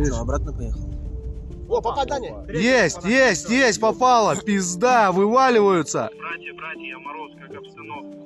Все, обратно поехал. О, попадание! Есть, попало! Пизда, вываливаются! Братья, Мороз, как обстановка?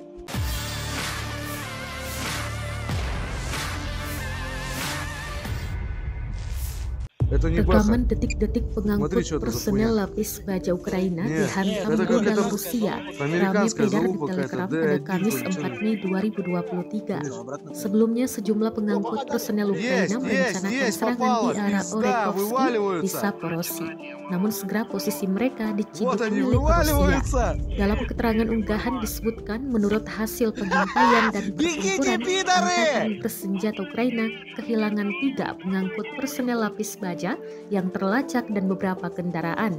Это не бэха. Rekaman detik-detik Смотри, pengangkut что это за personel хуйня. lapis baja Ukraina Нет, dihantam это как rudal это Rusia. Ramai американская beredar di залупа Telegram какая-то, pada D1 Kamis или что-то. 4 Mei 2023. Все, обратно поехал. Sebelumnya sejumlah pengangkut personel Ukraina merencanakan serangan di arah Orekovsky di Zaporozhye. Namun segera posisi mereka diciduk Вот они, milik Rusia. вываливаются! Dalam keterangan unggahan disebutkan menurut hasil pengintaian dan pertempuran, angkatan bersenjata Ukraina kehilangan 3 pengangkut personel lapis baja yang terlacak dan beberapa kendaraan.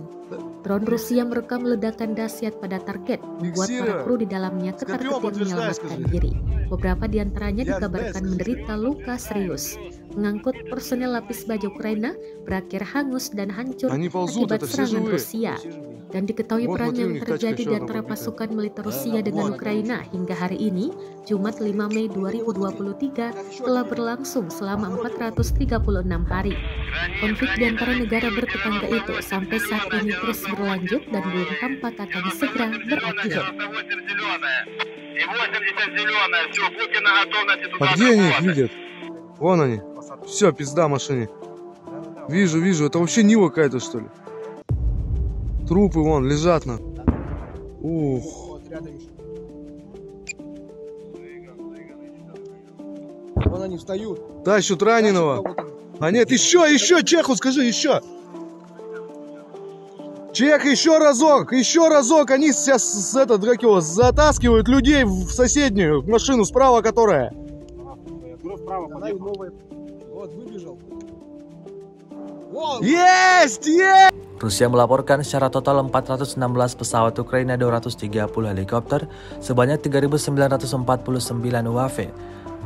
Drone Rusia merekam ledakan dahsyat pada target, membuat para kru di dalamnya ketar-ketir menyelamatkan diri. Beberapa di antaranya dikabarkan menderita luka serius. Pengangkut personel lapis baja Ukraina berakhir hangus dan hancur akibat serangan Rusia. Dan diketahui perang yang terjadi di antara pasukan militer Rusia dengan Ukraina hingga hari ini, Jumat 5 Mei 2023, telah berlangsung selama 436 hari. Konflik di antara negara bertetangga itu sampai saat ini terus berlanjut dan belum tampak akan segera berakhir. А где они их видят? Вон они. Все, пизда машине. Вижу, это вообще Нива какая-то, что ли? Трупы вон лежат на. Ух. Вон они встают. Тащут раненого. А нет, еще, Чеху скажи, еще. Чех, еще разок. Они сейчас как его, затаскивают людей в соседнюю машину справа, которая. Вот, выбежал. Есть! Rusia melaporkan secara total 416 pesawat Ukraina, 230 helikopter, sebanyak 3.949 UAV,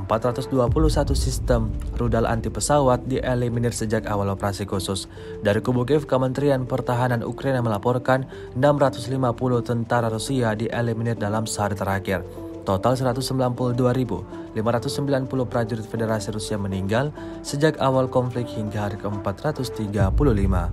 421 sistem rudal anti pesawat dieliminir sejak awal operasi khusus. Dari kubu Kiev, Kementerian Pertahanan Ukraina melaporkan 650 tentara Rusia dieliminir dalam sehari terakhir. Total 192.590 prajurit Federasi Rusia meninggal sejak awal konflik hingga hari ke-435.